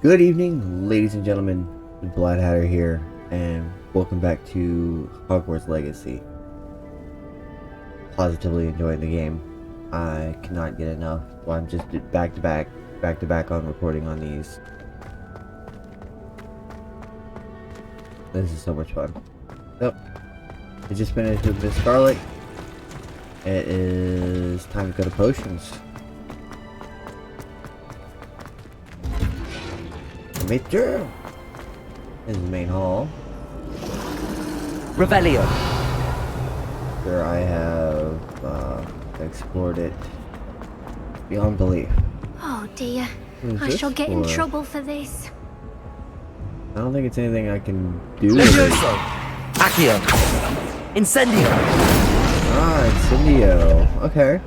Good evening, ladies and gentlemen. The Black Hatter here, and welcome back to Hogwarts Legacy. Positively enjoying the game. I cannot get enough. Well, I'm just back to back on recording on these. This is so much fun. Yep. I just finished with Miss Scarlet. It is time to go to potions. Mr. This is the main hall. Revelio. Where I have explored it beyond belief. Oh dear, I this shall get in for? trouble for this. I don't think it's anything I can do. Levioso. Accio. Incendio. Ah, Incendio. Okay.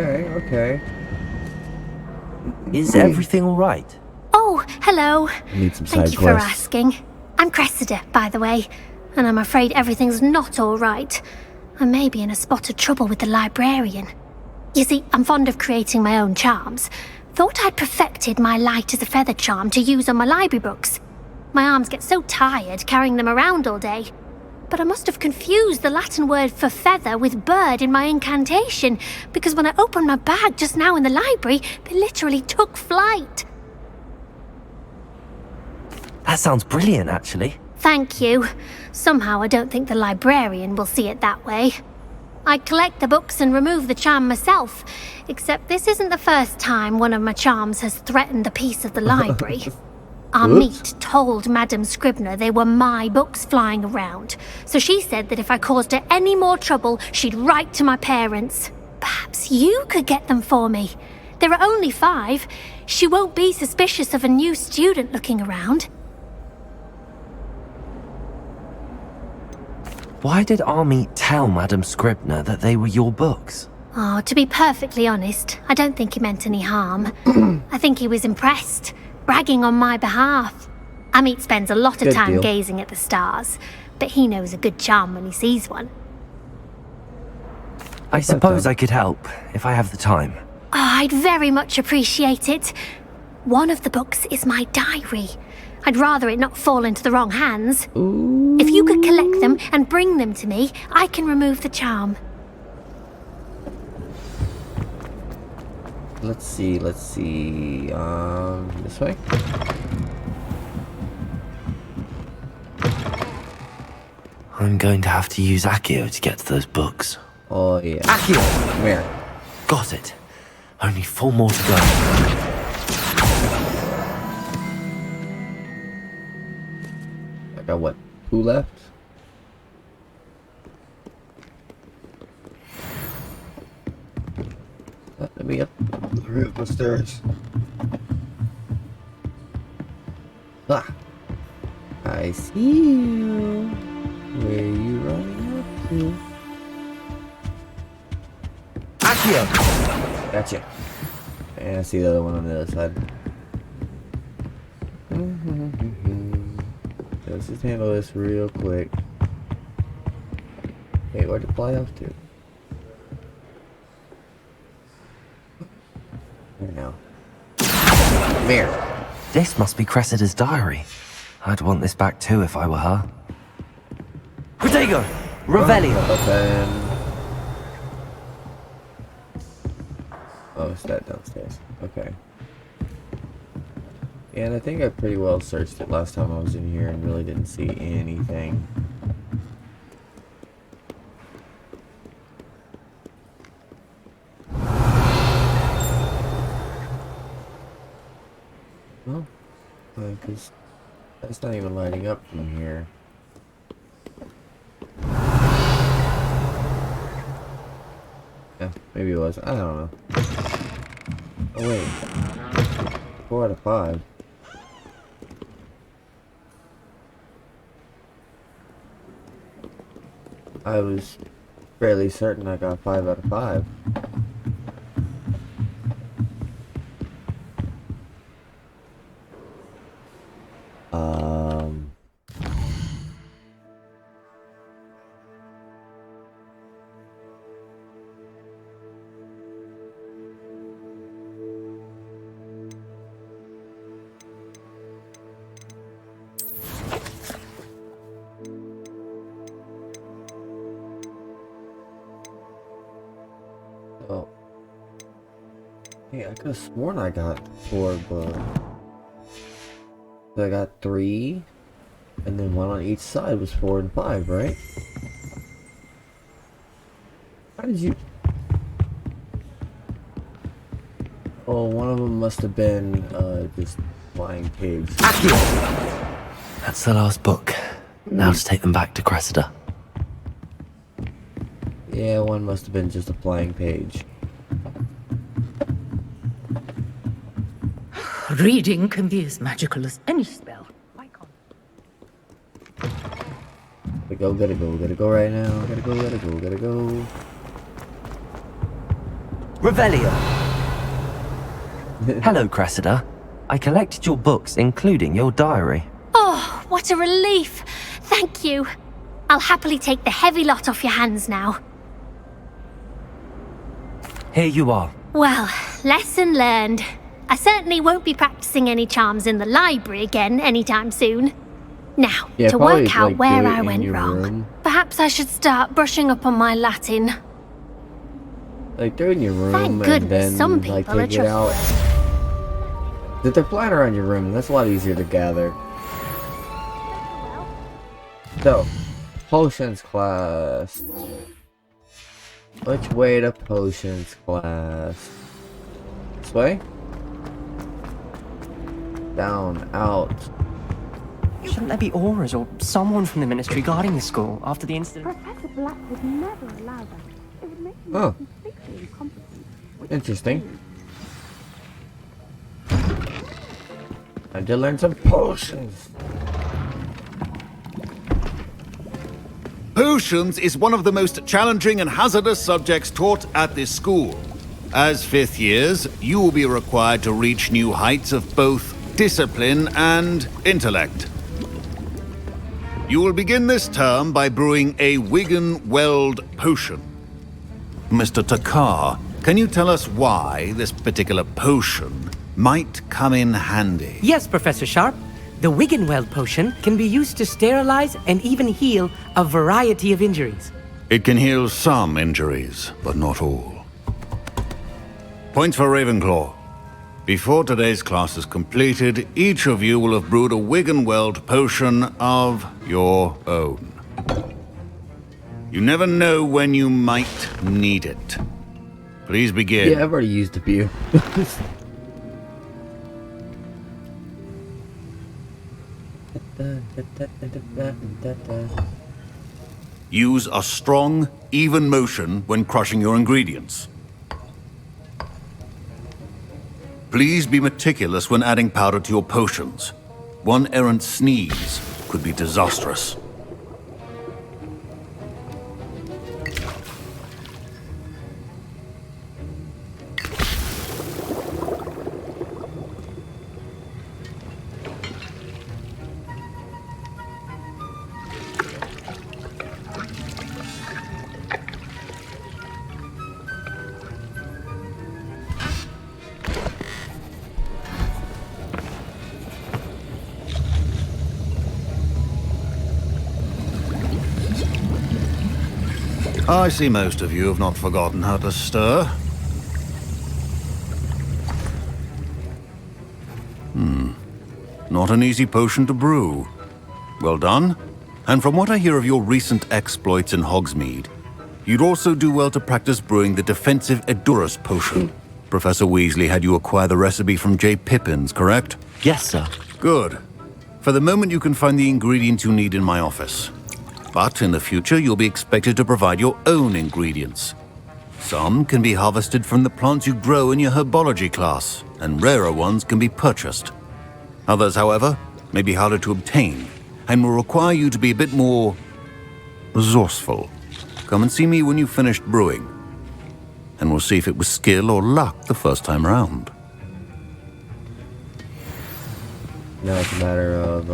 Okay. Is everything alright? Oh, hello. I need some Thank side you for quests. asking. I'm Cressida, by the way, and I'm afraid everything's not all right. I may be in a spot of trouble with the librarian. You see, I'm fond of creating my own charms. Thought I'd perfected my light as a feather charm to use on my library books. My arms get so tired carrying them around all day. But I must have confused the Latin word for feather with bird in my incantation, because when I opened my bag just now in the library, they literally took flight. That sounds brilliant, actually. Thank you. Somehow I don't think the librarian will see it that way. I collect the books and remove the charm myself, except this isn't the first time one of my charms has threatened the peace of the library. Amit told Madame Scribner they were my books flying around, so she said that if I caused her any more trouble, she'd write to my parents. Perhaps you could get them for me. There are only 5. She won't be suspicious of a new student looking around. Why did Army tell Madame Scribner that they were your books? Oh, to be perfectly honest, I don't think he meant any harm. I think he was impressed, bragging on my behalf. Amit spends a lot of time gazing at the stars, but he knows a good charm when he sees one. I suppose I could help, if I have the time. Oh, I'd very much appreciate it. One of the books is my diary. I'd rather it not fall into the wrong hands. If you could collect them and bring them to me, I can remove the charm. Let's see. This way? I'm going to have to use Accio to get to those books. Oh, yeah. Accio! Where? Got it. Only 4 more to go. I got what? 2 left? Let me up. Hurry up the stairs. Ah! I see you. Where you running up to? Accio! Gotcha. And I see the other one on the other side. Let's just handle this real quick. Hey, where'd it fly off to? There now. There. This must be Cressida's diary. I'd want this back too if I were her. Protego! Revelio! Oh, it's that downstairs. Okay. And I think I pretty well searched it last time I was in here and really didn't see anything. Well, because that's not even lighting up from here. Yeah, maybe it was. I don't know. Oh wait. 4 out of 5. I was fairly certain I got 5 out of 5. Yeah, I could have sworn I got 4 books. So I got 3, and then 1 on each side was 4 and 5, right? How did you... Oh, one of them must have been, just flying pigs. That's the last book. Now to take them back to Cressida. Yeah, one must have been just a flying page. Reading can be as magical as any spell. Why can't Gotta go right now. Gotta go. Revelio. Hello, Cressida. I collected your books, including your diary. Oh, what a relief! Thank you. I'll happily take the heavy lot off your hands now. Here you are. Well, lesson learned. I certainly won't be practicing any charms in the library again anytime soon. Now, Yeah, to probably, work out like, where do it I in went your wrong. room. Perhaps I should start brushing up on my Latin. Like, they're in your room, Thank and goodness then, some like, people are take it out. trustworthy. If they're flying around your room, that's a lot easier to gather. So, potions class. Which way to potions class? This way? Down, out. Shouldn't there be auras or someone from the ministry guarding the school after the incident? Professor Black would never allow that. It would make him Oh. completely incompetent. Interesting. I did learn some potions. Potions is one of the most challenging and hazardous subjects taught at this school. As 5th years, you will be required to reach new heights of both discipline and intellect. You will begin this term by brewing a Wigan-Weld potion. Mr. Takar, can you tell us why this particular potion might come in handy? Yes, Professor Sharp. The Wiggenweld potion can be used to sterilize and even heal a variety of injuries. It can heal some injuries, but not all. Points for Ravenclaw. Before today's class is completed, each of you will have brewed a Wiggenweld potion of your own. You never know when you might need it. Please begin. Yeah, I've already used a few. Use a strong, even motion when crushing your ingredients. Please be meticulous when adding powder to your potions. One errant sneeze could be disastrous. I see most of you have not forgotten how to stir. Not an easy potion to brew. Well done. And from what I hear of your recent exploits in Hogsmeade, you'd also do well to practice brewing the defensive Edurus potion. Professor Weasley had you acquire the recipe from J. Pippins, correct? Yes, sir. Good. For the moment, you can find the ingredients you need in my office. But in the future, you'll be expected to provide your own ingredients. Some can be harvested from the plants you grow in your herbology class, and rarer ones can be purchased. Others, however, may be harder to obtain, and will require you to be a bit more resourceful. Come and see me when you've finished brewing, and we'll see if it was skill or luck the first time round. Now it's a matter of,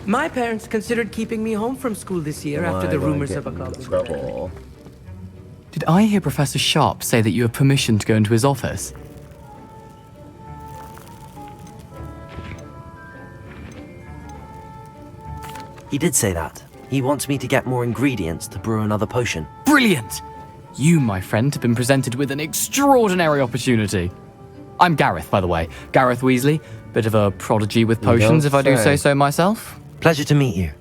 My parents considered keeping me home from school this year after the rumors of a trouble. Did I hear Professor Sharp say that you have permission to go into his office? He did say that. He wants me to get more ingredients to brew another potion. Brilliant! You, my friend, have been presented with an extraordinary opportunity. I'm Gareth, by the way. Gareth Weasley. Bit of a prodigy with potions, if I do say so myself. Pleasure to meet you.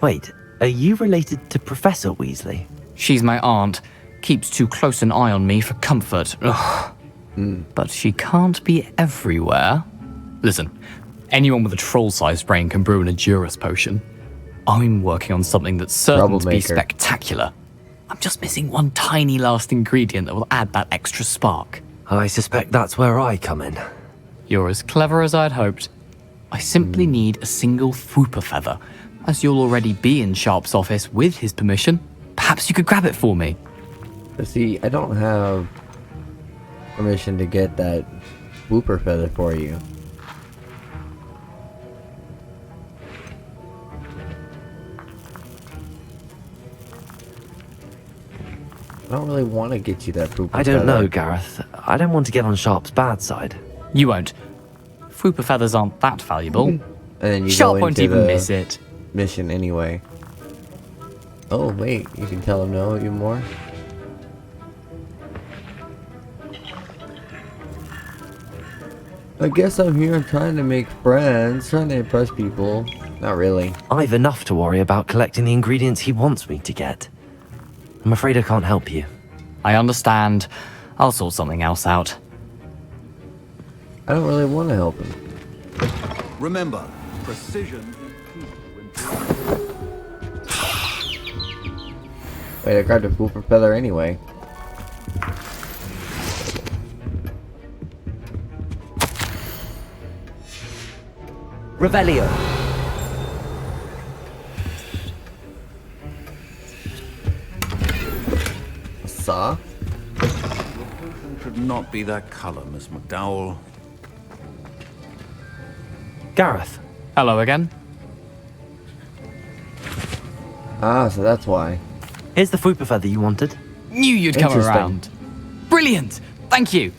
Wait, are you related to Professor Weasley? She's my aunt. Keeps too close an eye on me for comfort. Ugh. But she can't be everywhere. Listen, anyone with a troll-sized brain can brew an Edurus potion. I'm working on something that's certain to be spectacular. I'm just missing one tiny last ingredient that will add that extra spark. I suspect that's where I come in. You're as clever as I'd hoped. I simply need a single Fwooper feather. As you'll already be in Sharp's office with his permission, perhaps you could grab it for me. But see, I don't have permission to get that Whooper feather for you. I don't really want to get you that Whooper feather. I don't know, Gareth. I don't want to get on Sharp's bad side. You won't. Fwooper feathers aren't that valuable. And then you Sharp go won't into even the miss it. mission anyway. Oh wait, you can tell him no even more. I guess I'm here trying to make friends, trying to impress people. Not really. I've enough to worry about collecting the ingredients he wants me to get. I'm afraid I can't help you. I understand. I'll sort something else out. I don't really want to help him. Remember, precision. Wait, I grabbed a Whooper feather anyway. Revelio. Saw? Should not be that color, Miss McDowell. Gareth. Hello again. Ah, so that's why. Here's the Fwooper feather you wanted. Knew you'd come Interesting. around. Brilliant! Thank you.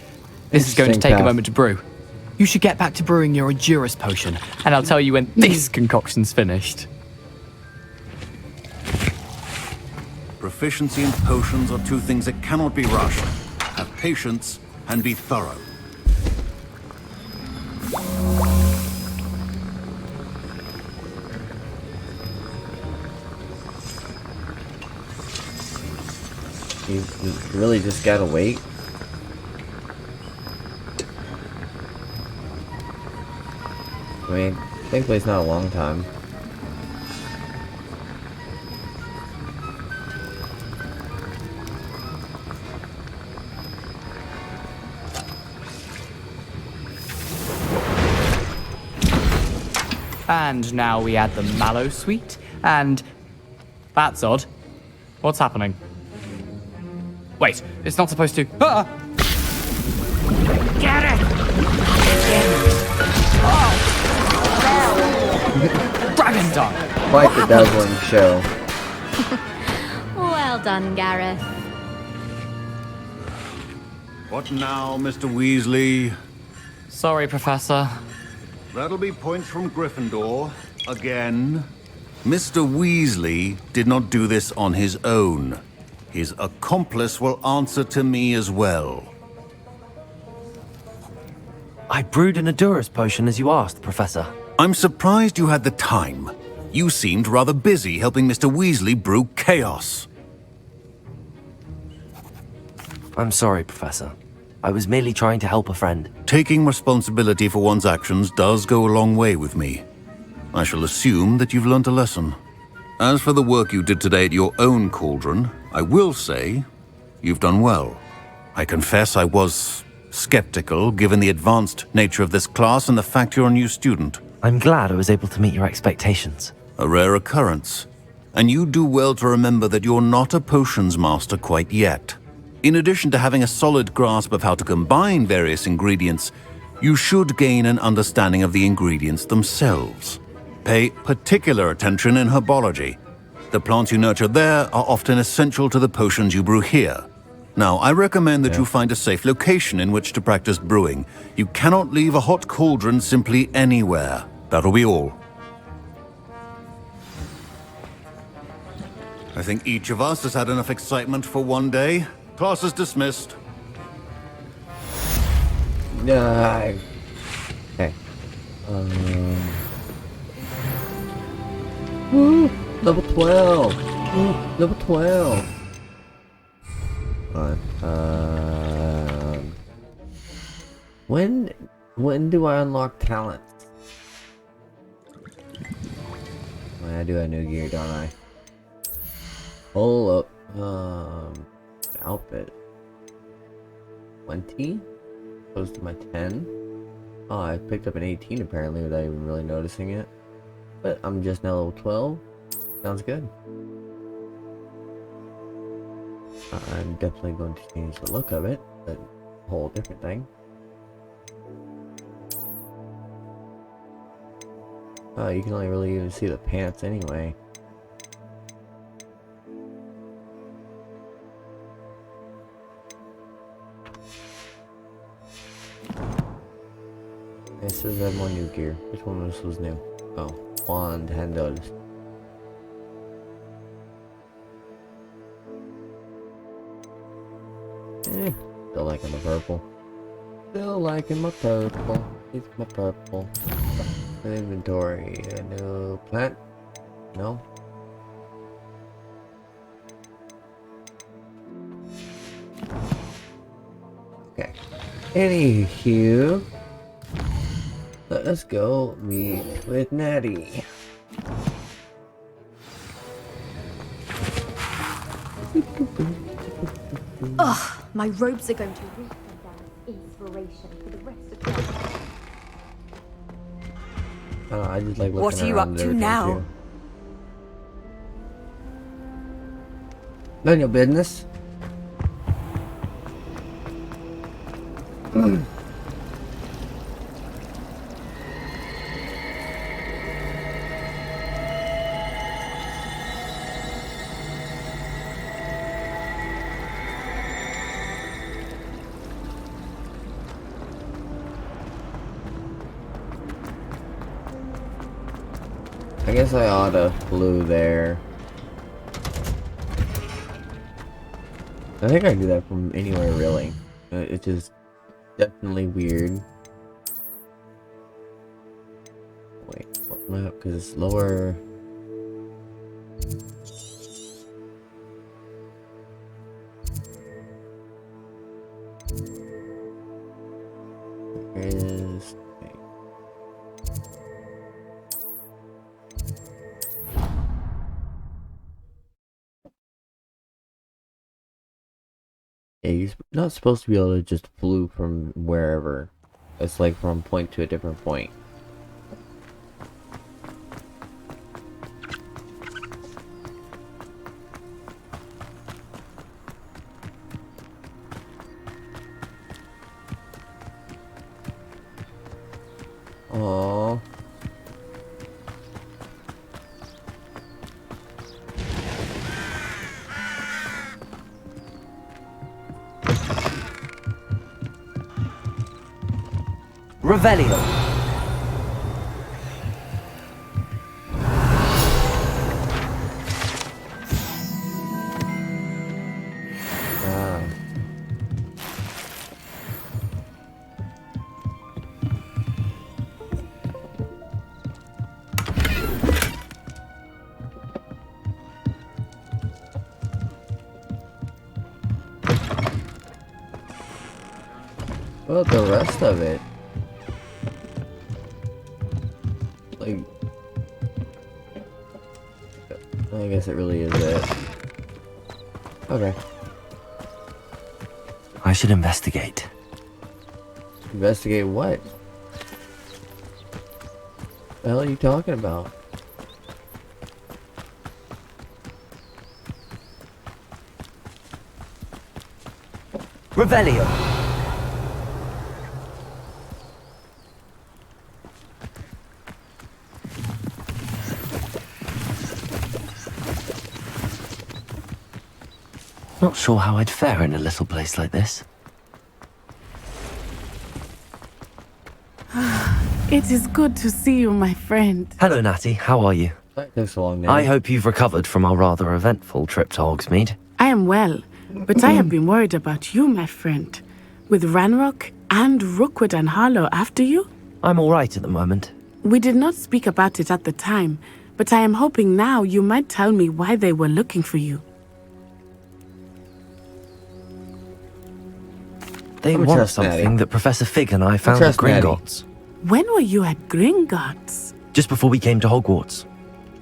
This is going to Interesting take a path. moment to brew. You should get back to brewing your Edurus potion, and I'll tell you when this concoction's finished. Proficiency in potions are two things that cannot be rushed. Have patience and be thorough. You really just gotta wait. I mean, thankfully it's not a long time. And now we add the mallow sweet, and... That's odd. What's happening? Wait, it's not supposed to... Ah! Get it! Oh! Dragon Dunk! Quite the dazzling show. Well done, Gareth. What now, Mr. Weasley? Sorry, Professor. That'll be points from Gryffindor. Again. Mr. Weasley did not do this on his own. His accomplice will answer to me as well. I brewed an Edurus potion as you asked, Professor. I'm surprised you had the time. You seemed rather busy helping Mr. Weasley brew chaos. I'm sorry, Professor. I was merely trying to help a friend. Taking responsibility for one's actions does go a long way with me. I shall assume that you've learnt a lesson. As for the work you did today at your own cauldron, I will say you've done well. I confess I was skeptical given the advanced nature of this class and the fact you're a new student. I'm glad I was able to meet your expectations. A rare occurrence. And you do well to remember that you're not a potions master quite yet. In addition to having a solid grasp of how to combine various ingredients, you should gain an understanding of the ingredients themselves. Pay particular attention in herbology. The plants you nurture there are often essential to the potions you brew here. Now, I recommend that you find a safe location in which to practice brewing. You cannot leave a hot cauldron simply anywhere. That'll be all. I think each of us has had enough excitement for one day. Class is dismissed. Yeah. Okay. Woo, level 12. Woo, level 12. When do I unlock talents? Well, I do have new gear, don't I? Hold up. Outfit. 20? Close to my 10? Oh, I picked up an 18 apparently without even really noticing it. But I'm just now level 12. Sounds good. I'm definitely going to change the look of it, but a whole different thing. Oh, you can only really even see the pants anyway. It says I have more new gear. Which one of this was new? Oh, wand, hadn't noticed. Still liking the purple. Still liking my purple. It's my purple. Inventory. A new plant? No? Okay. Anywho. Let us go meet with Natty. Ugh, my robes are going to reap them down as inspiration for the rest of the day. I just like looking What are you around up to everything, now? too. None of your business. I guess I oughta flew there. I think I can do that from anywhere really. It's just definitely weird. Wait, what map? Because it's lower. There is. Wait. Yeah, you're not supposed to be able to just flew from wherever. It's like from point to a different point. Aww. Revelio. What about the rest of it? Like, I guess it really is it. Okay. I should investigate. Investigate what? The hell are you talking about? Revelio. Not sure how I'd fare in a little place like this. It is good to see you, my friend. Hello, Natty. How are you? That took so long now. I hope you've recovered from our rather eventful trip to Hogsmeade. I am well, but I have been worried about you, my friend. With Ranrock and Rookwood and Harlow after you? I'm all right at the moment. We did not speak about it at the time, but I am hoping now you might tell me why they were looking for you. They I'm want trust something Maddie. that Professor Fig and I found at trust Maddie. Gringotts. When were you at Gringotts? Just before we came to Hogwarts.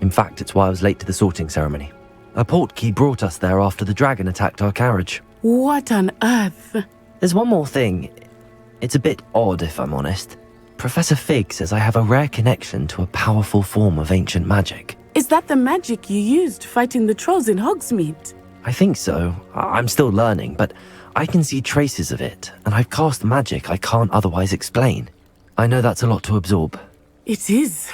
In fact, it's why I was late to the sorting ceremony. A portkey brought us there after the dragon attacked our carriage. What on earth? There's one more thing. It's a bit odd, if I'm honest. Professor Fig says I have a rare connection to a powerful form of ancient magic. Is that the magic you used fighting the trolls in Hogsmeade? I think so. I'm still learning, but I can see traces of it, and I've cast magic I can't otherwise explain. I know that's a lot to absorb. It is.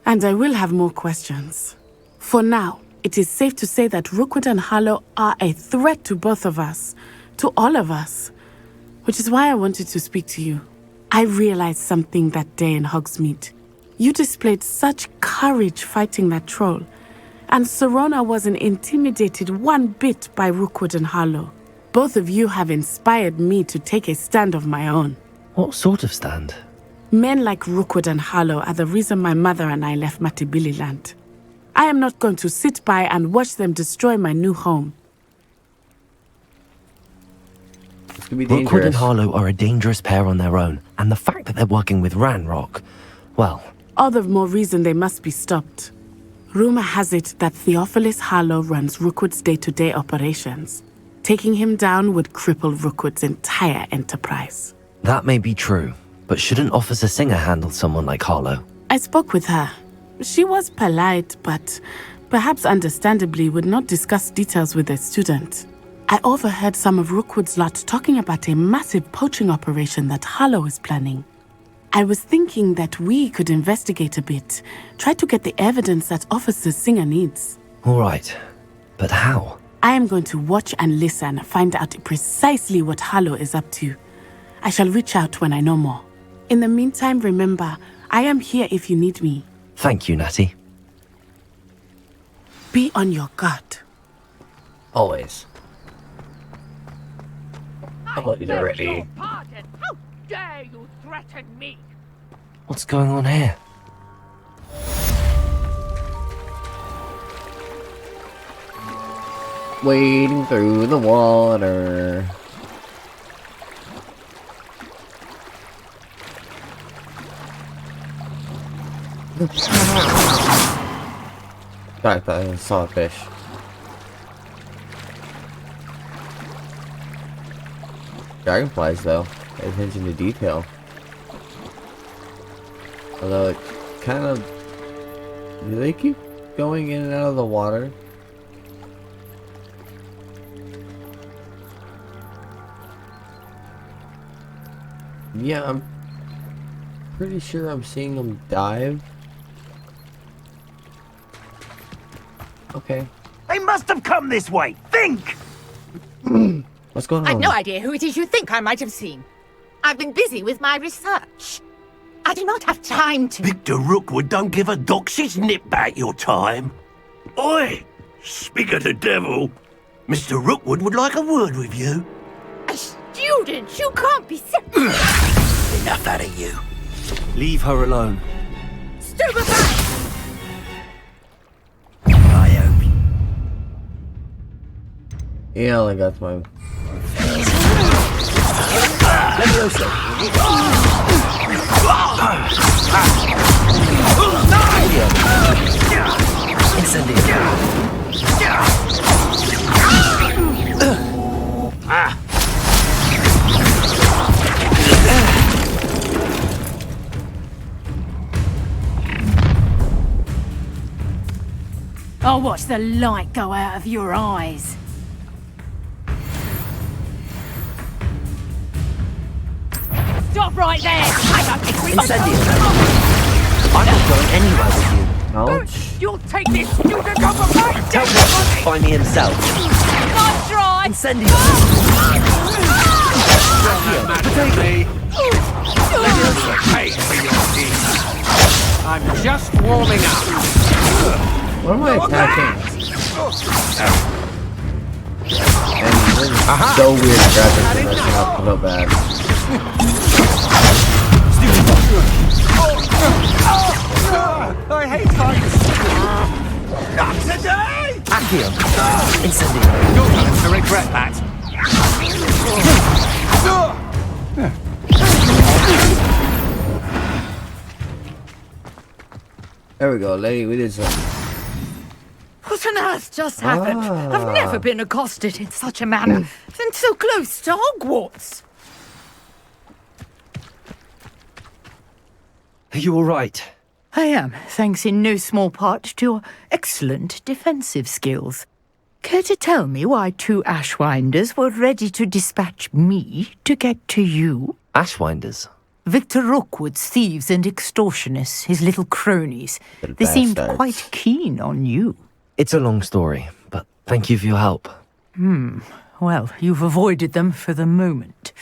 And I will have more questions. For now, it is safe to say that Rookwood and Harlow are a threat to both of us, to all of us, which is why I wanted to speak to you. I realized something that day in Hogsmeade. You displayed such courage fighting that troll, and Serona wasn't intimidated one bit by Rookwood and Harlow. Both of you have inspired me to take a stand of my own. What sort of stand? Men like Rookwood and Harlow are the reason my mother and I left Matabeleland. I am not going to sit by and watch them destroy my new home. This could be Rookwood and dangerous. Harlow are a dangerous pair on their own, and the fact that they're working with Ranrock, well... All the more reason they must be stopped. Rumor has it that Theophilus Harlow runs Rookwood's day-to-day operations. Taking him down would cripple Rookwood's entire enterprise. That may be true, but shouldn't Officer Singer handle someone like Harlow? I spoke with her. She was polite, but perhaps understandably would not discuss details with a student. I overheard some of Rookwood's lot talking about a massive poaching operation that Harlow is planning. I was thinking that we could investigate a bit, try to get the evidence that Officer Singer needs. All right, but how? I am going to watch and listen, find out precisely what Harlow is up to. I shall reach out when I know more. In the meantime, remember, I am here if you need me. Thank you, Natty. Be on your guard. Always. Always ready. Pardon. How dare you threaten me? What's going on here? Wading through the water. I thought I saw a fish. Dragonflies, though. Pay attention to detail. Although it kind of... Do they keep going in and out of the water? Yeah, I'm pretty sure I'm seeing them dive. Okay. They must have come this way. Think! What's going on? I've no idea who it is you think I might have seen. I've been busy with my research. I do not have time to... Victor Rookwood don't give a doxy's nip back your time. Oi! Speak of the devil. Mr. Rookwood would like a word with you. A student? You can't be... Enough out of you. Leave her alone. Stupefy! I hope. Yeah, like that's my... I'll watch the light go out of your eyes. Stop right there! I don't think we... I'm not going anywhere with you. Ouch. You'll take this student off of my Tell him to find me himself. Nice try! Incendio! I'm just warming up. What am I attacking? And this is so weird graphics are messing up so bad. I hate heights! Not today! Accio! Incendio! You're going to regret that. There we go, lady. We did something. What on earth just happened? I've never been accosted in such a manner. And so close to Hogwarts. Are you alright? I am, thanks in no small part to your excellent defensive skills. Care to tell me why 2 Ashwinders were ready to dispatch me to get to you? Ashwinders? Victor Rookwood's thieves and extortionists, his little cronies. They seemed quite keen on you. It's a long story, but thank you for your help. Well, you've avoided them for the moment.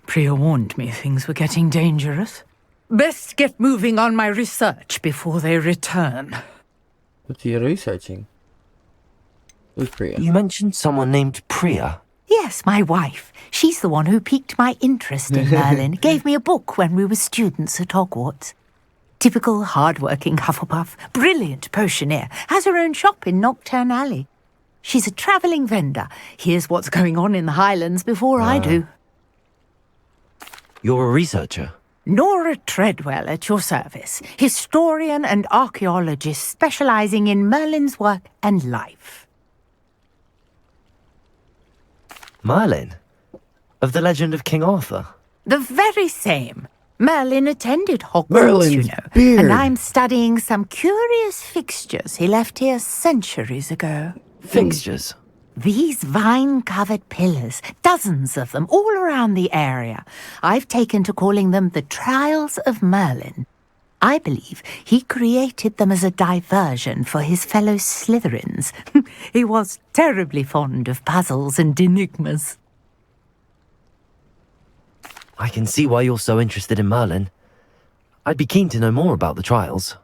Priya warned me things were getting dangerous. Best get moving on my research before they return. What are you researching? Who's Priya? You mentioned someone named Priya. Yes, my wife. She's the one who piqued my interest in Merlin. Gave me a book when we were students at Hogwarts. Typical hard-working Hufflepuff, brilliant potioneer, has her own shop in Nocturne Alley. She's a travelling vendor. Hears what's going on in the Highlands before I do. You're a researcher? Nora Treadwell at your service, historian and archaeologist specialising in Merlin's work and life. Merlin? Of the legend of King Arthur? The very same. Merlin attended Hogwarts, Merlin's you know, beard. and I'm studying some curious fixtures he left here centuries ago. Fixtures? These vine-covered pillars, dozens of them, all around the area. I've taken to calling them the Trials of Merlin. I believe he created them as a diversion for his fellow Slytherins. He was terribly fond of puzzles and enigmas. I can see why you're so interested in Merlin. I'd be keen to know more about the trials.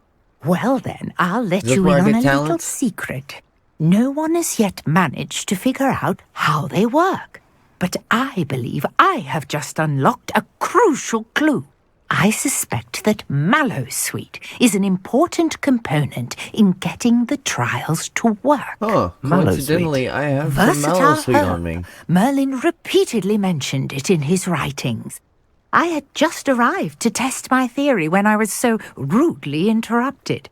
Well then, I'll let Is this you where in I on get a little talent? secret. No one has yet managed to figure out how they work. But I believe I have just unlocked a crucial clue. I suspect that Mallowsweet is an important component in getting the trials to work. Oh, coincidentally, I have some Mallowsweet on me. Merlin repeatedly mentioned it in his writings. I had just arrived to test my theory when I was so rudely interrupted.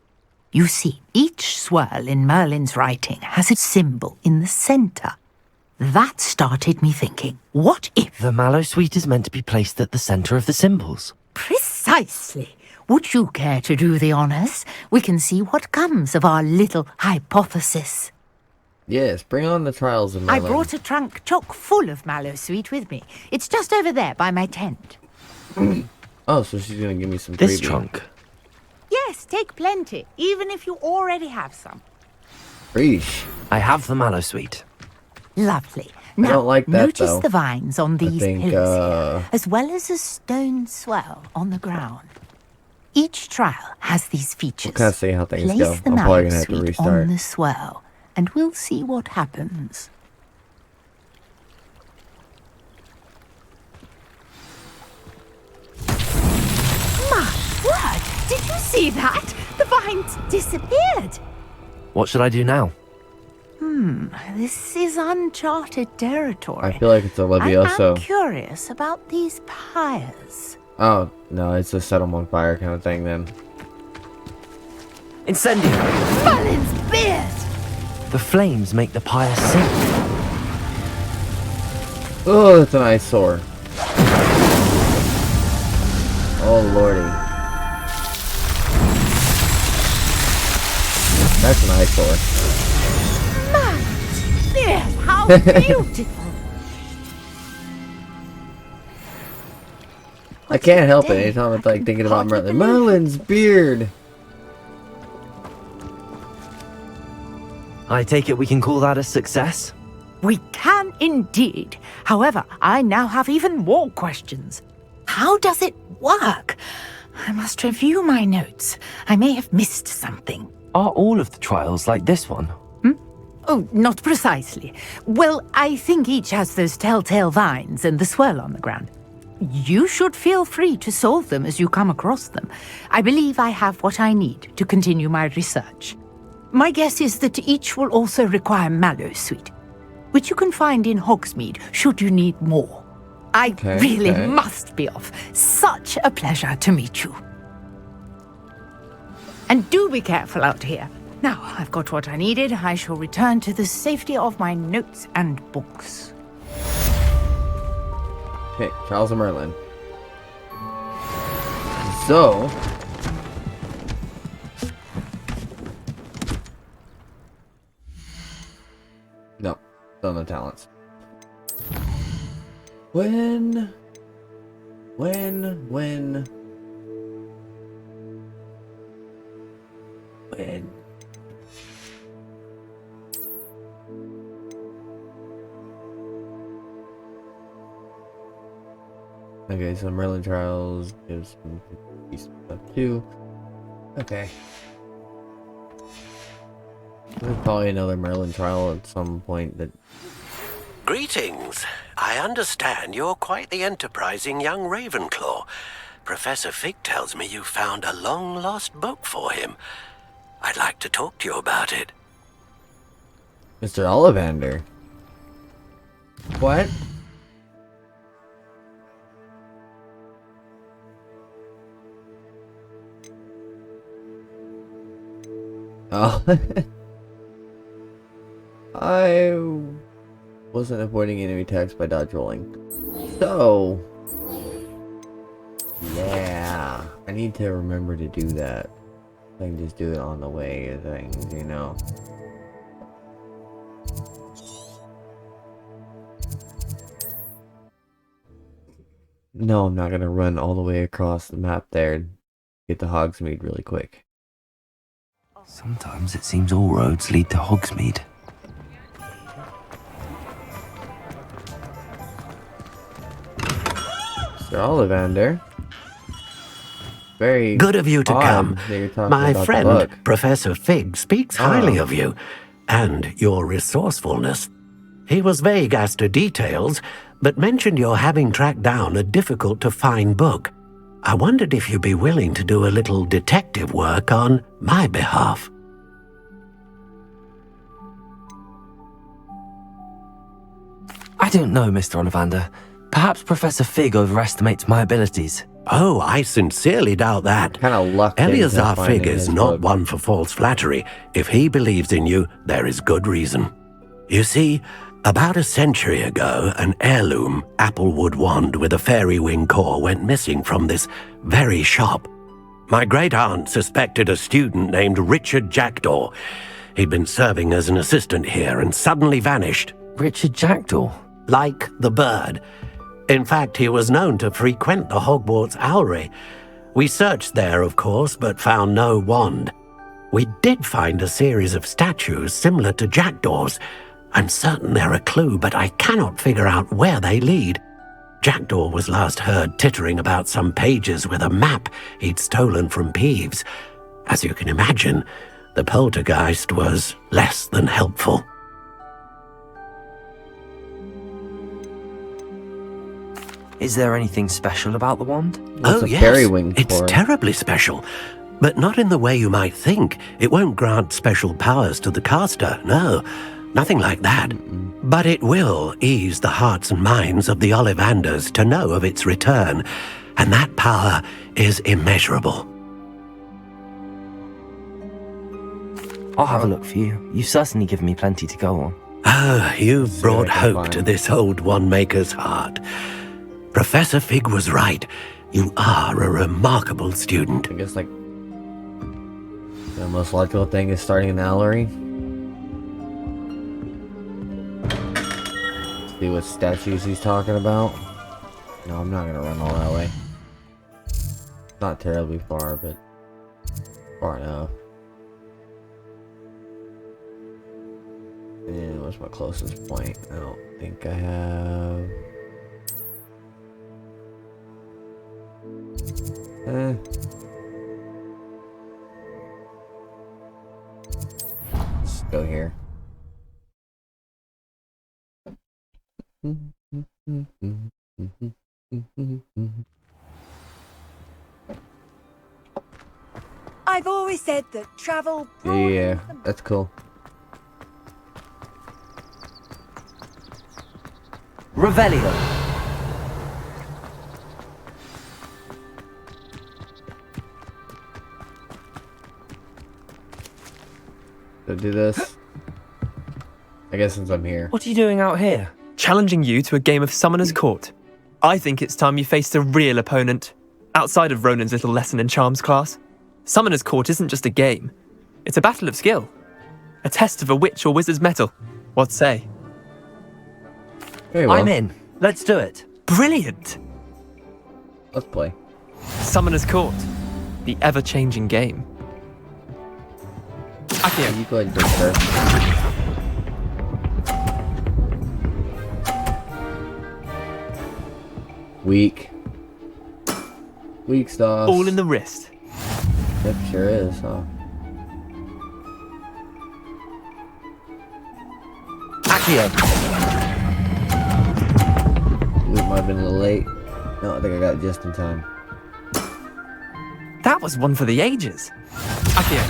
You see, each swirl in Merlin's writing has a symbol in the centre. That started me thinking, what if... The Mallowsweet is meant to be placed at the centre of the symbols. Precisely. Would you care to do the honours? We can see what comes of our little hypothesis. Yes, bring on the Trials of Merlin. I brought a trunk chock full of Mallowsweet with me. It's just over there by my tent. Oh, so she's gonna give me some This freebie. trunk? Yes, take plenty, even if you already have some. Preach. I have the Mallowsweet. Lovely. Now, don't like that, notice though. the vines on these think, pillars here, as well as a stone swell on the ground. Each trial has these features. We'll kind of see how things Place go. the I'm probably gonna have to Mallowsweet restart. on the swell, and we'll see what happens. My word! Did you see that? The vines disappeared. What should I do now? This is uncharted territory. I feel like it's a Levioso. I'm curious about these pyres. Oh, no, it's a set 'em on fire kind of thing then. Incendio! Merlin's beard! The flames make the pyre sink. Oh, that's an eyesore. Oh, lordy. That's an eyesore. Beard, how beautiful! I can't help it anytime I'm like thinking about Merlin. Merlin's beard! I take it we can call that a success? We can indeed. However, I now have even more questions. How does it work? I must review my notes. I may have missed something. Are all of the trials like this one? Oh, not precisely. Well, I think each has those telltale vines and the swirl on the ground. You should feel free to solve them as you come across them. I believe I have what I need to continue my research. My guess is that each will also require mallow sweet, which you can find in Hogsmeade should you need more. I really must be off. Such a pleasure to meet you. And do be careful out here. Now, I've got what I needed. I shall return to the safety of my notes and books. Okay, Charles and Merlin. So... No, still no talents. When... Okay, so Merlin Trials gives me stuff too. Okay. There's probably another Merlin trial at some point that... Greetings. I understand you're quite the enterprising young Ravenclaw. Professor Fig tells me you found a long-lost book for him. I'd like to talk to you about it. Mr. Ollivander. What? Oh. I wasn't avoiding enemy attacks by dodge rolling. So... yeah. I need to remember to do that. I can just do it on the way of things, you know. No, I'm not gonna run all the way across the map there and get to Hogsmeade really quick. Sometimes it seems all roads lead to Hogsmeade. Mr. Ollivander. Very good of you to come. My friend, Professor Fig, speaks highly of you and your resourcefulness. He was vague as to details, but mentioned your having tracked down a difficult-to-find book. I wondered if you'd be willing to do a little detective work on my behalf. I don't know, Mr. Ollivander. Perhaps Professor Fig overestimates my abilities. Oh, I sincerely doubt that. Kind of luck. Eleazar Fig is not one for false flattery. If he believes in you, there is good reason. You see, about a century ago, an heirloom applewood wand with a fairy wing core went missing from this very shop. My great-aunt suspected a student named Richard Jackdaw. He'd been serving as an assistant here and suddenly vanished. Richard Jackdaw? Like the bird. In fact, he was known to frequent the Hogwarts Owlery. We searched there, of course, but found no wand. We did find a series of statues similar to Jackdaw's. I'm certain they're a clue, but I cannot figure out where they lead. Jackdaw was last heard tittering about some pages with a map he'd stolen from Peeves. As you can imagine, the poltergeist was less than helpful. Is there anything special about the wand? Oh, yes. It's terribly special. But not in the way you might think. It won't grant special powers to the caster, no. Nothing like that. But it will ease the hearts and minds of the Ollivanders to know of its return. And that power is immeasurable. I'll have a look for you. You've certainly given me plenty to go on. Oh, you've brought hope to this old one-maker's heart. Professor Fig was right. You are a remarkable student. I guess, like, the most logical thing is starting an Owlery. See what statues he's talking about. No, I'm not gonna run all that way. Not terribly far, but far enough. And what's my closest point? I don't think I have. go here. I've always said that travel. Yeah, that's cool. Revelio. So do this. I guess since I'm here. What are you doing out here? Challenging you to a game of Summoner's Court. I think it's time you faced a real opponent, outside of Ronan's little lesson in charms class. Summoner's Court isn't just a game. It's a battle of skill. A test of a witch or wizard's mettle. What say? Very well. I'm in. Let's do it. Brilliant! Let's play. Summoner's Court. The ever-changing game. Akio. You go ahead and do it first. Weak. Weak stuff. All in the wrist. Yep, sure is, huh? Akio. It might have been a little late. No, I think I got it just in time. That was one for the ages. Akio.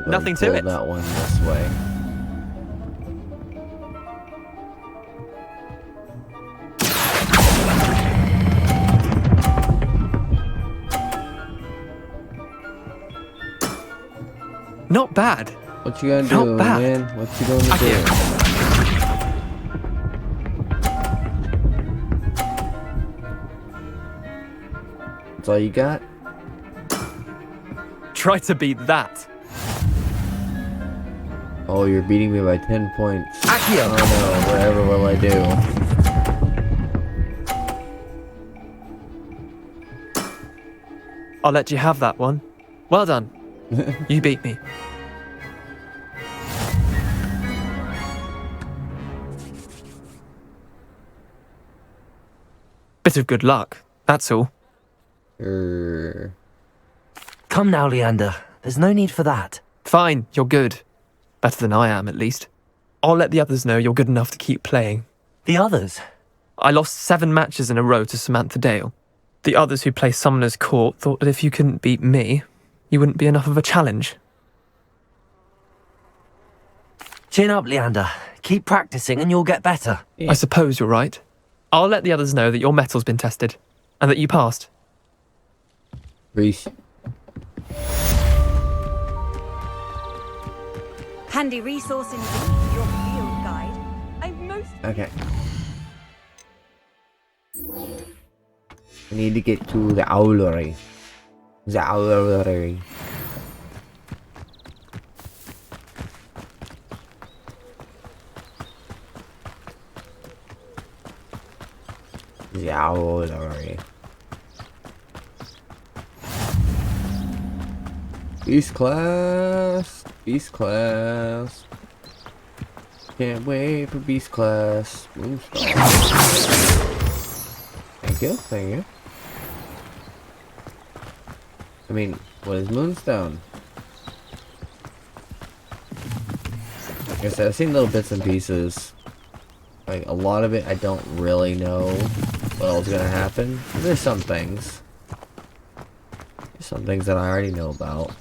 Nothing to it. That one this way. Not bad. What you gonna do, man? What you gonna do? That's all you got? Try to beat that. Oh, you're beating me by 10 points. Akio. Oh no, whatever will I do? I'll let you have that one. Well done. You beat me. Bit of good luck, that's all. Come now, Leander. There's no need for that. Fine, you're good. Better than I am, at least. I'll let the others know you're good enough to keep playing. The others? I lost 7 matches in a row to Samantha Dale. The others who play Summoner's Court thought that if you couldn't beat me, you wouldn't be enough of a challenge. Chin up, Leander. Keep practicing and you'll get better. I suppose you're right. I'll let the others know that your metal's been tested, and that you passed. Reese. Handy resource indeed, your field guide. I'm most... Okay. I need to get to the owlery. The owlery. The owlery. Beast class. Beast class. Can't wait for Beast class. Moonstar. Thank you, thank you. I mean, what is Moonstone? Like I said, I've seen little bits and pieces. Like, a lot of it, I don't really know what else is gonna happen. There's some things. There's some things that I already know about.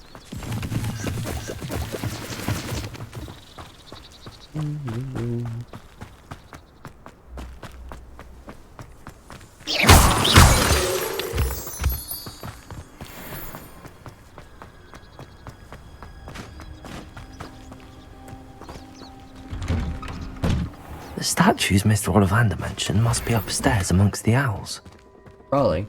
The statues Mr. Ollivander mentioned must be upstairs amongst the owls. Probably.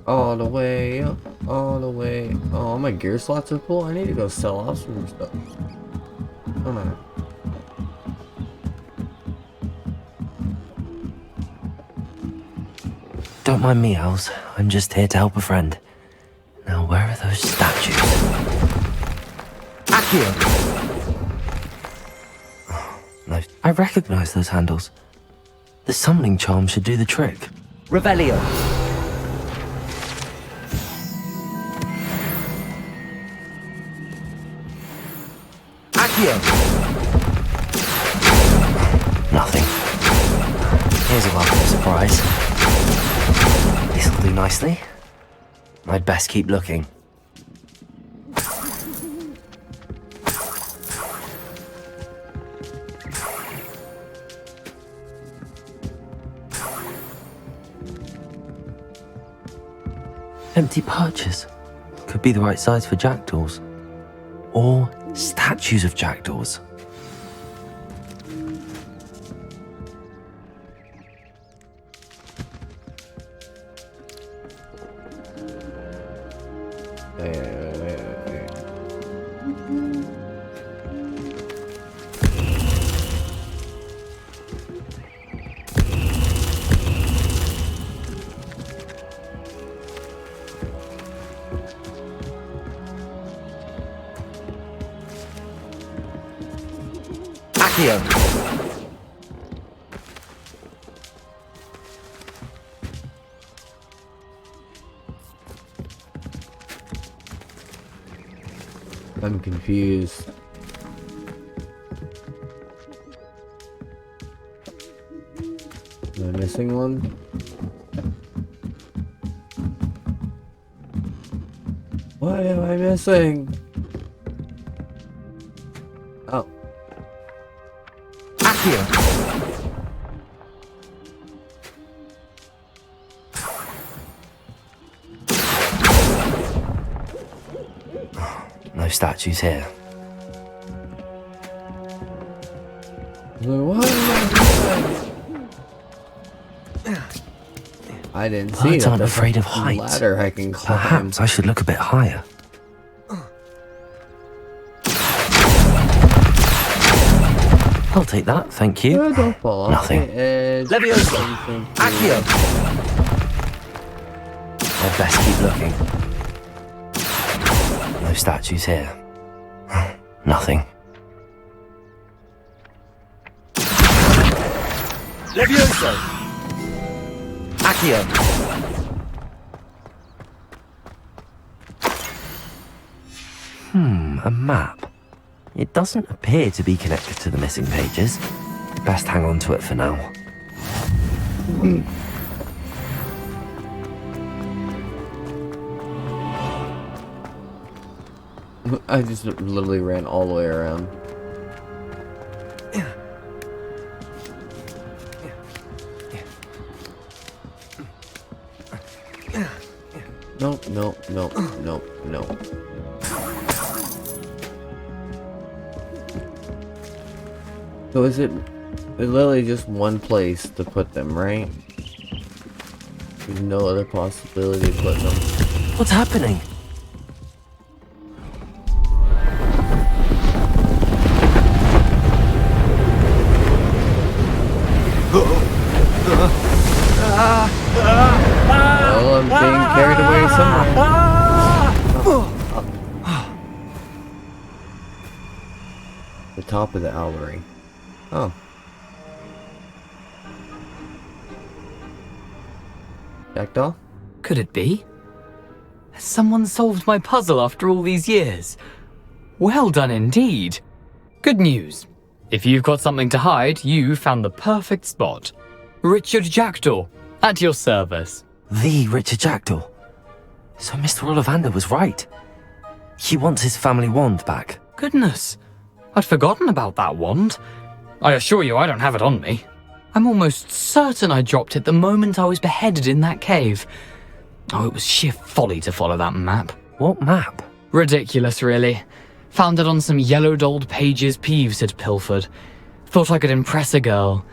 All the way up, all the way. Oh, my gear slots are full. I need to go sell off some stuff. Come on. Don't mind me, owls. I'm just here to help a friend. Now, where are those statues? Akio! Oh, those I recognize those handles. The summoning charm should do the trick. Revelio. Accio. Nothing. Here's a welcome surprise. This'll do nicely. I'd best keep looking. Empty perches. Could be the right size for jackdaws. Or statues of jackdaws. Accio. I'm confused. Am I missing one? What am I missing? Oh. Accio. No statues here. What am I missing? I didn't see Birds that. aren't There's afraid of a heights. ladder I can climb. Perhaps I should look a bit higher. I'll take that, thank you. Oh, don't fall off Nothing. the edge. Levioso. Accio. I'd best keep looking. No statues here. Nothing. Levioso. Accio. A map. It doesn't appear to be connected to the missing pages. Best hang on to it for now. I just literally ran all the way around. Nope, nope, nope, nope, nope. So is it literally just one place to put them, right? There's no other possibility to put them. What's happening? Well, I'm being carried away somewhere. The top of the owlery. Oh. Jackdaw? Could it be? Has someone solved my puzzle after all these years? Well done indeed. Good news. If you've got something to hide, you found the perfect spot. Richard Jackdaw, at your service. The Richard Jackdaw. So Mr. Ollivander was right. He wants his family wand back. Goodness, I'd forgotten about that wand. I assure you I don't have it on me. I'm almost certain I dropped it the moment I was beheaded in that cave. Oh, it was sheer folly to follow that map. What map? Ridiculous, really. Found it on some yellowed old pages Peeves had pilfered. Thought I could impress a girl.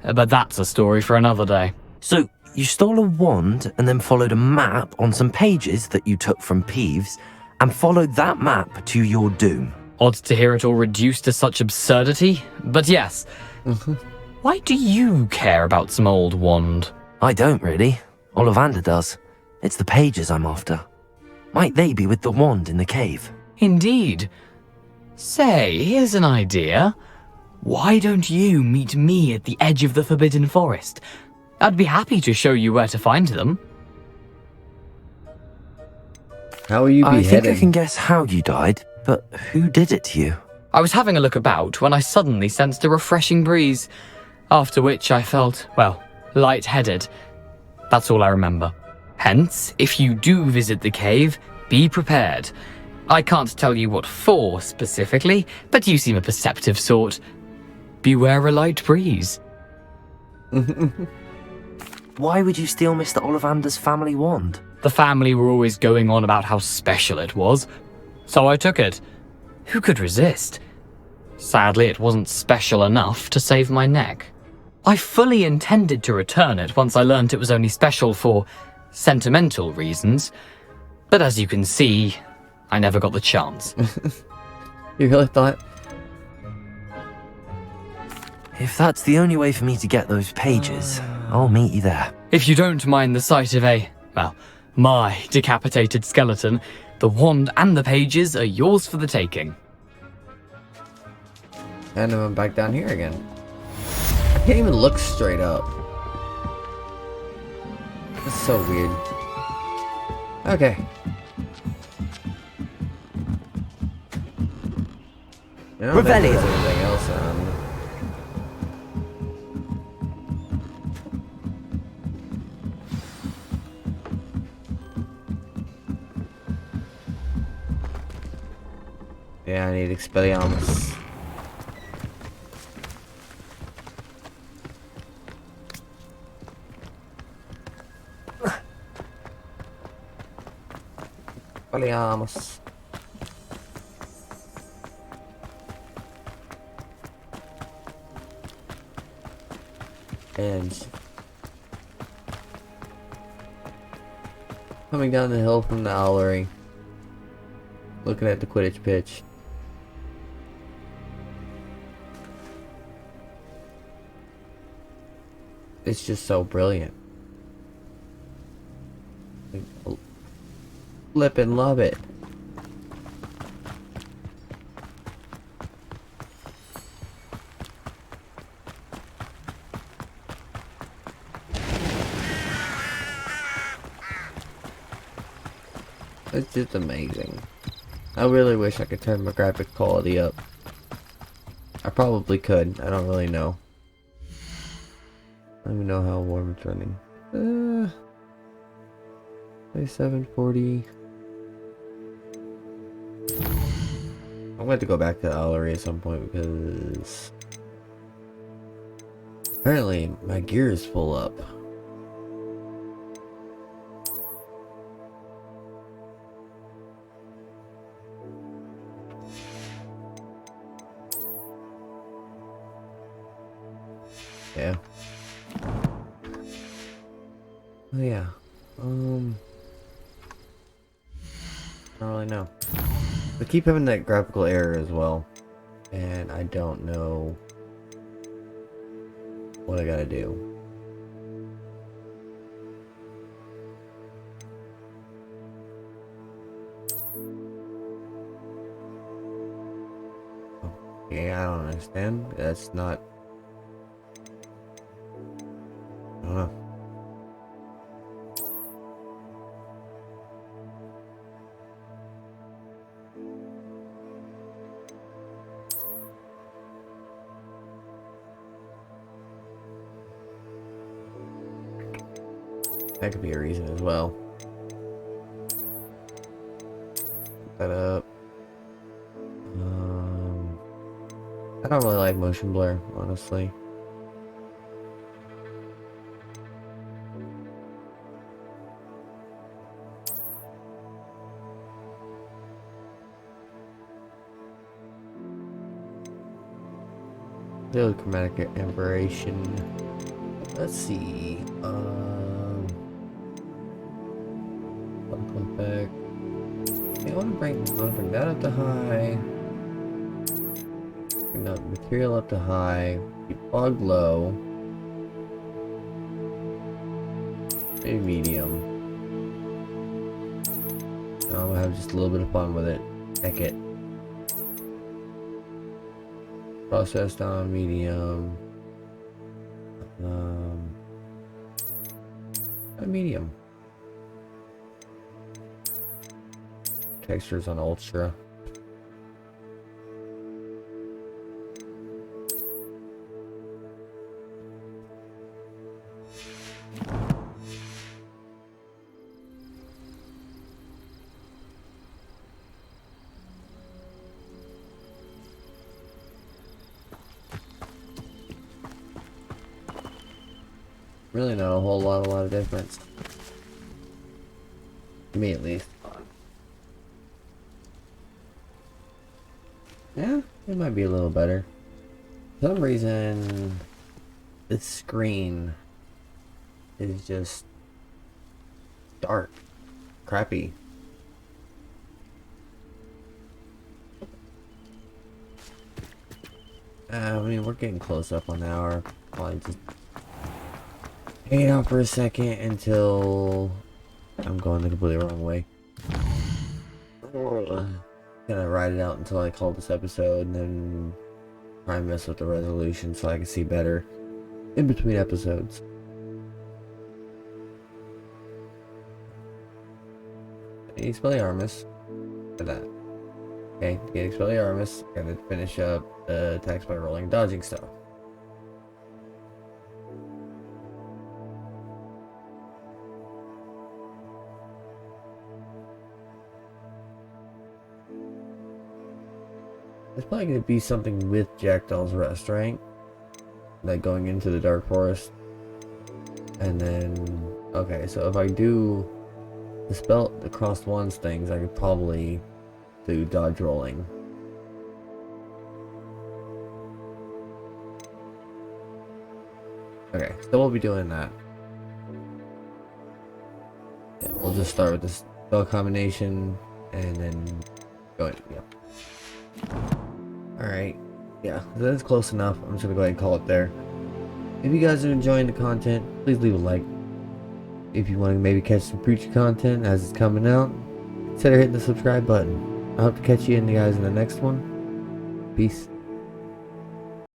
But that's a story for another day. So, you stole a wand and then followed a map on some pages that you took from Peeves and followed that map to your doom. Odd to hear it all reduced to such absurdity, but yes. Why do you care about some old wand? I don't really. Ollivander does. It's the pages I'm after. Might they be with the wand in the cave? Indeed. Say, here's an idea. Why don't you meet me at the edge of the Forbidden Forest? I'd be happy to show you where to find them. How are you beheaded? I think I can guess how you died, but who did it to you? I was having a look about when I suddenly sensed a refreshing breeze, after which I felt, well, lightheaded. That's all I remember. Hence, if you do visit the cave, be prepared. I can't tell you what for specifically, but you seem a perceptive sort. Beware a light breeze. Why would you steal Mr. Ollivander's family wand? The family were always going on about how special it was, so I took it. Who could resist? Sadly, it wasn't special enough to save my neck. I fully intended to return it once I learned it was only special for sentimental reasons, but as you can see, I never got the chance. You really thought? If that's the only way for me to get those pages, I'll meet you there. If you don't mind the sight of my decapitated skeleton, the wand and the pages are yours for the taking. And I'm back down here again. I can't even look straight up. That's so weird. Okay. I don't think there's anything else around. Yeah, I need Expelliarmus. Expelliarmus. And coming down the hill from the Owlery, looking at the Quidditch pitch. It's just so brilliant. Flip and love it. It's just amazing. I really wish I could turn my graphic quality up. I probably could. I don't really know. I don't even know how warm it's running. 740. I'm going to have to go back to the Owlery at some point because apparently my gear is full up. Yeah. Oh yeah. I don't really know. I keep having that graphical error as well, and I don't know what I gotta do. Yeah, I don't understand. That's not. I don't know. That could be a reason as well. Put that up. I don't really like motion blur, honestly. Little chromatic aberration. Let's see. Back. Okay, I want to bring that up to high. Bring the material up to high. Keep fog low. Maybe medium. Now I'm gonna have just a little bit of fun with it. Heck it. Processed on medium. A medium. Textures on ultra. Really not a whole lot of difference. To me at least. Yeah, it might be a little better. For some reason, this screen is just dark, crappy. I mean, we're getting close up on an hour. Probably just hang out for a second until I'm going the completely wrong way. Gonna ride it out until I call this episode, and then try and mess with the resolution so I can see better in between episodes. Expelliarmus. For that. Okay, get Expelliarmus. Gonna finish up the attacks by rolling dodging stuff. It's probably going to be something with Jackdaw's Rest, right? Like going into the Dark Forest. And then... Okay, so if I do the spell, the crossed ones things, I could probably do dodge rolling. Okay, so we'll be doing that. Yeah, we'll just start with this spell combination and then go in. Yeah. Alright, yeah, that's close enough. I'm just gonna go ahead and call it there. If you guys are enjoying the content, please leave a like. If you want to maybe catch some future content as it's coming out, consider hitting the subscribe button. I hope to catch you guys in the next one. Peace.